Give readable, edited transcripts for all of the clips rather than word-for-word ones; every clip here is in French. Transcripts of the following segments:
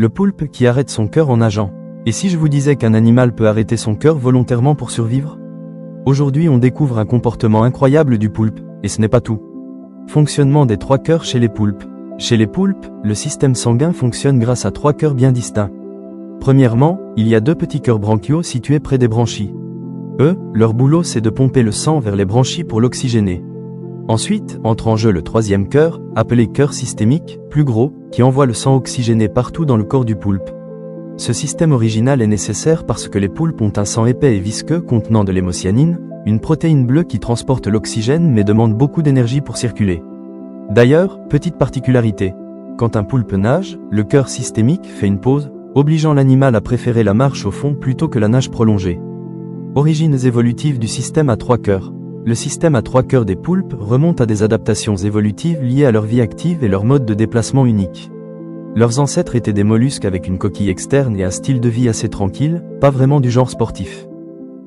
Le poulpe qui arrête son cœur en nageant. Et si je vous disais qu'un animal peut arrêter son cœur volontairement pour survivre? Aujourd'hui on découvre un comportement incroyable du poulpe, et ce n'est pas tout. Fonctionnement des 3 cœurs chez les poulpes. Chez les poulpes, le système sanguin fonctionne grâce à 3 cœurs bien distincts. Premièrement, il y a 2 petits cœurs branchiaux situés près des branchies. Eux, leur boulot c'est de pomper le sang vers les branchies pour l'oxygéner. Ensuite, entre en jeu le 3e cœur, appelé cœur systémique, plus gros, qui envoie le sang oxygéné partout dans le corps du poulpe. Ce système original est nécessaire parce que les poulpes ont un sang épais et visqueux contenant de l'hémocyanine, une protéine bleue qui transporte l'oxygène mais demande beaucoup d'énergie pour circuler. D'ailleurs, petite particularité, quand un poulpe nage, le cœur systémique fait une pause, obligeant l'animal à préférer la marche au fond plutôt que la nage prolongée. Origines évolutives du système à 3 cœurs. Le système à 3 cœurs des poulpes remonte à des adaptations évolutives liées à leur vie active et leur mode de déplacement unique. Leurs ancêtres étaient des mollusques avec une coquille externe et un style de vie assez tranquille, pas vraiment du genre sportif.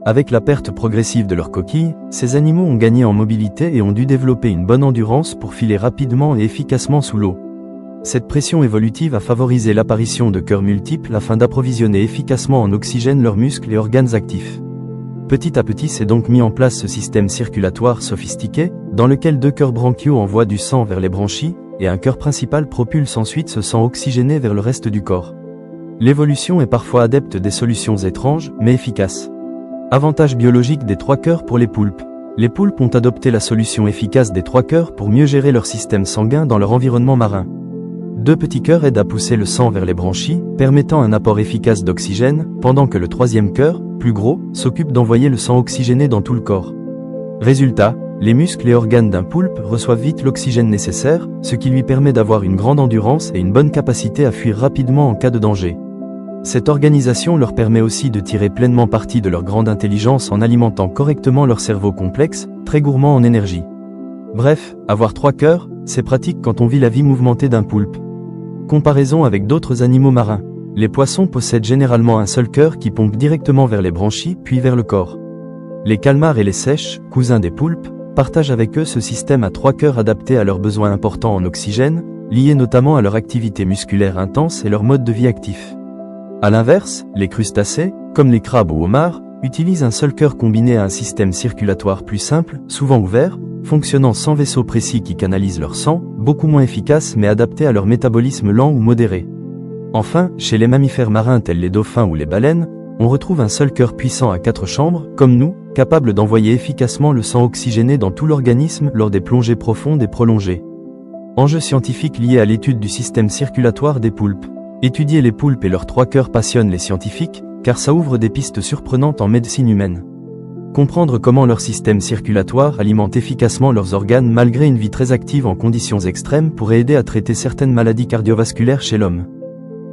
Avec la perte progressive de leur coquille, ces animaux ont gagné en mobilité et ont dû développer une bonne endurance pour filer rapidement et efficacement sous l'eau. Cette pression évolutive a favorisé l'apparition de cœurs multiples afin d'approvisionner efficacement en oxygène leurs muscles et organes actifs. Petit à petit s'est donc mis en place ce système circulatoire sophistiqué, dans lequel 2 cœurs branchiaux envoient du sang vers les branchies, et un cœur principal propulse ensuite ce sang oxygéné vers le reste du corps. L'évolution est parfois adepte des solutions étranges, mais efficaces. Avantage biologique des 3 cœurs pour les poulpes. Les poulpes ont adopté la solution efficace des 3 cœurs pour mieux gérer leur système sanguin dans leur environnement marin. 2 petits cœurs aident à pousser le sang vers les branchies, permettant un apport efficace d'oxygène, pendant que le 3e cœur, plus gros, s'occupe d'envoyer le sang oxygéné dans tout le corps. Résultat, les muscles et organes d'un poulpe reçoivent vite l'oxygène nécessaire, ce qui lui permet d'avoir une grande endurance et une bonne capacité à fuir rapidement en cas de danger. Cette organisation leur permet aussi de tirer pleinement parti de leur grande intelligence en alimentant correctement leur cerveau complexe, très gourmand en énergie. Bref, avoir 3 cœurs, c'est pratique quand on vit la vie mouvementée d'un poulpe. Comparaison avec d'autres animaux marins. Les poissons possèdent généralement un seul cœur qui pompe directement vers les branchies puis vers le corps. Les calmars et les seiches, cousins des poulpes, partagent avec eux ce système à 3 cœurs adapté à leurs besoins importants en oxygène, liés notamment à leur activité musculaire intense et leur mode de vie actif. A l'inverse, les crustacés, comme les crabes ou homards, utilisent un seul cœur combiné à un système circulatoire plus simple, souvent ouvert, fonctionnant sans vaisseau précis qui canalise leur sang, beaucoup moins efficace mais adapté à leur métabolisme lent ou modéré. Enfin, chez les mammifères marins tels les dauphins ou les baleines, on retrouve un seul cœur puissant à 4 chambres, comme nous, capable d'envoyer efficacement le sang oxygéné dans tout l'organisme lors des plongées profondes et prolongées. Enjeux scientifiques liés à l'étude du système circulatoire des poulpes. Étudier les poulpes et leurs 3 cœurs passionne les scientifiques, car ça ouvre des pistes surprenantes en médecine humaine. Comprendre comment leur système circulatoire alimente efficacement leurs organes malgré une vie très active en conditions extrêmes pourrait aider à traiter certaines maladies cardiovasculaires chez l'homme.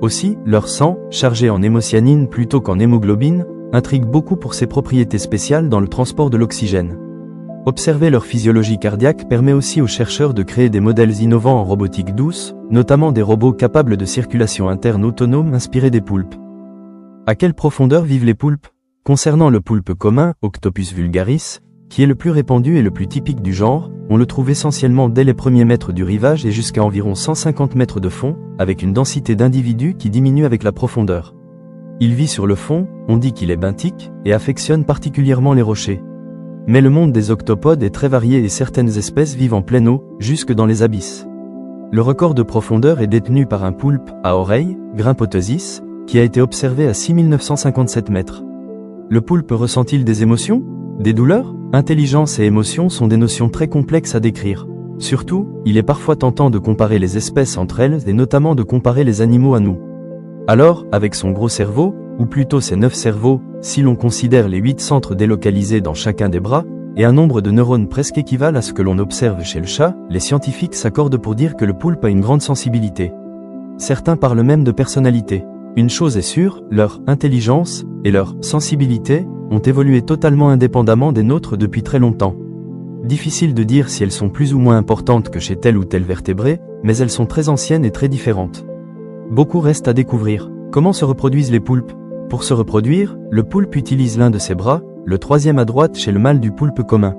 Aussi, leur sang, chargé en hémocyanine plutôt qu'en hémoglobine, intrigue beaucoup pour ses propriétés spéciales dans le transport de l'oxygène. Observer leur physiologie cardiaque permet aussi aux chercheurs de créer des modèles innovants en robotique douce, notamment des robots capables de circulation interne autonome inspirés des poulpes. À quelle profondeur vivent les poulpes? Concernant le poulpe commun, Octopus vulgaris, qui est le plus répandu et le plus typique du genre, on le trouve essentiellement dès les premiers mètres du rivage et jusqu'à environ 150 mètres de fond, avec une densité d'individus qui diminue avec la profondeur. Il vit sur le fond, on dit qu'il est benthique, et affectionne particulièrement les rochers. Mais le monde des octopodes est très varié et certaines espèces vivent en pleine eau, jusque dans les abysses. Le record de profondeur est détenu par un poulpe à oreille, Grimpotosis, qui a été observé à 6957 mètres. Le poulpe ressent-il des émotions? Des douleurs? Intelligence et émotion sont des notions très complexes à décrire. Surtout, il est parfois tentant de comparer les espèces entre elles et notamment de comparer les animaux à nous. Alors, avec son gros cerveau, ou plutôt ses 9 cerveaux, si l'on considère les 8 centres délocalisés dans chacun des bras, et un nombre de neurones presque équivalent à ce que l'on observe chez le chat, les scientifiques s'accordent pour dire que le poulpe a une grande sensibilité. Certains parlent même de personnalité. Une chose est sûre, leur intelligence et leur sensibilité ont évolué totalement indépendamment des nôtres depuis très longtemps. Difficile de dire si elles sont plus ou moins importantes que chez tel ou tel vertébré, mais elles sont très anciennes et très différentes. Beaucoup reste à découvrir. Comment se reproduisent les poulpes? Pour se reproduire, le poulpe utilise l'un de ses bras, le 3e à droite chez le mâle du poulpe commun.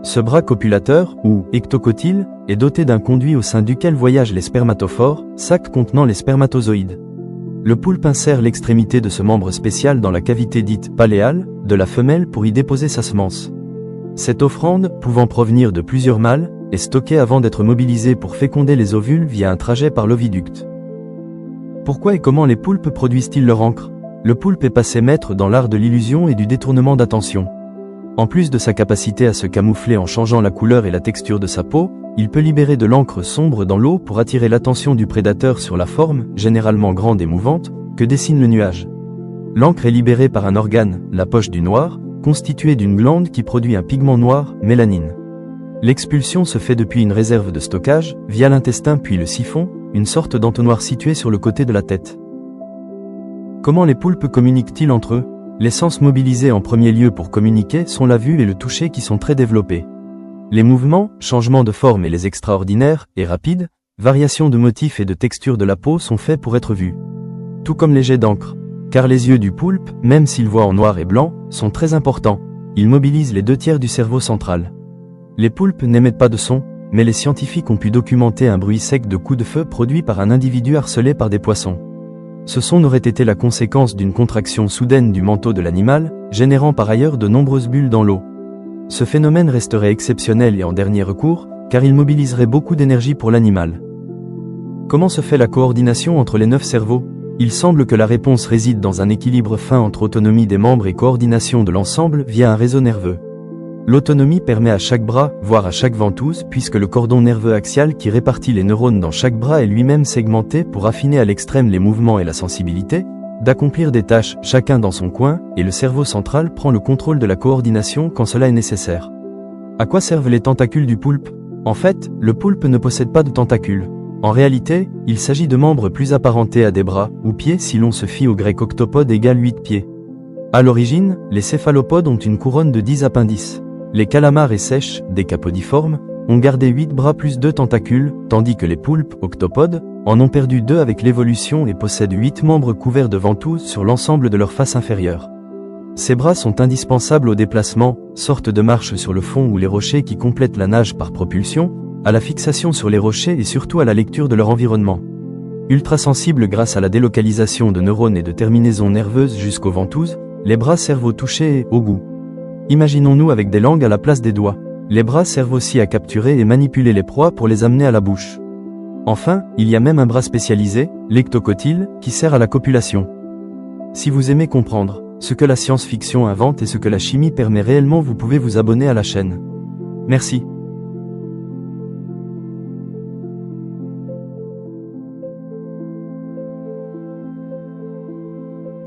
Ce bras copulateur, ou ectocotyle, est doté d'un conduit au sein duquel voyagent les spermatophores, sac contenant les spermatozoïdes. Le poulpe insère l'extrémité de ce membre spécial dans la cavité dite paléale de la femelle pour y déposer sa semence. Cette offrande, pouvant provenir de plusieurs mâles, est stockée avant d'être mobilisée pour féconder les ovules via un trajet par l'oviducte. Pourquoi et comment les poulpes produisent-ils leur encre? Le poulpe est passé maître dans l'art de l'illusion et du détournement d'attention. En plus de sa capacité à se camoufler en changeant la couleur et la texture de sa peau, il peut libérer de l'encre sombre dans l'eau pour attirer l'attention du prédateur sur la forme, généralement grande et mouvante, que dessine le nuage. L'encre est libérée par un organe, la poche du noir, constituée d'une glande qui produit un pigment noir, mélanine. L'expulsion se fait depuis une réserve de stockage, via l'intestin puis le siphon, une sorte d'entonnoir situé sur le côté de la tête. Comment les poulpes communiquent-ils entre eux? Les sens mobilisés en premier lieu pour communiquer sont la vue et le toucher qui sont très développés. Les mouvements, changements de forme et les extraordinaires et rapides, variations de motifs et de texture de la peau sont faits pour être vus. Tout comme les jets d'encre. Car les yeux du poulpe, même s'ils voient en noir et blanc, sont très importants. Ils mobilisent les 2/3 du cerveau central. Les poulpes n'émettent pas de son, mais les scientifiques ont pu documenter un bruit sec de coups de feu produit par un individu harcelé par des poissons. Ce son n'aurait été la conséquence d'une contraction soudaine du manteau de l'animal, générant par ailleurs de nombreuses bulles dans l'eau. Ce phénomène resterait exceptionnel et en dernier recours, car il mobiliserait beaucoup d'énergie pour l'animal. Comment se fait la coordination entre les 9 cerveaux? Il semble que la réponse réside dans un équilibre fin entre autonomie des membres et coordination de l'ensemble via un réseau nerveux. L'autonomie permet à chaque bras, voire à chaque ventouse, puisque le cordon nerveux axial qui répartit les neurones dans chaque bras est lui-même segmenté pour affiner à l'extrême les mouvements et la sensibilité, d'accomplir des tâches, chacun dans son coin, et le cerveau central prend le contrôle de la coordination quand cela est nécessaire. À quoi servent les tentacules du poulpe? En fait, le poulpe ne possède pas de tentacules. En réalité, il s'agit de membres plus apparentés à des bras, ou pieds si l'on se fie au grec octopode égale 8 pieds. À l'origine, les céphalopodes ont une couronne de 10 appendices. Les calamars et seiches, décapodiformes, ont gardé 8 bras plus 2 tentacules, tandis que les poulpes, octopodes, en ont perdu 2 avec l'évolution et possèdent 8 membres couverts de ventouses sur l'ensemble de leur face inférieure. Ces bras sont indispensables au déplacement, sorte de marche sur le fond ou les rochers qui complètent la nage par propulsion, à la fixation sur les rochers et surtout à la lecture de leur environnement. Ultrasensibles grâce à la délocalisation de neurones et de terminaisons nerveuses jusqu'aux ventouses, les bras servent au toucher et au goût. Imaginons-nous avec des langues à la place des doigts. Les bras servent aussi à capturer et manipuler les proies pour les amener à la bouche. Enfin, il y a même un bras spécialisé, l'ectocotyle, qui sert à la copulation. Si vous aimez comprendre ce que la science-fiction invente et ce que la chimie permet réellement, vous pouvez vous abonner à la chaîne. Merci.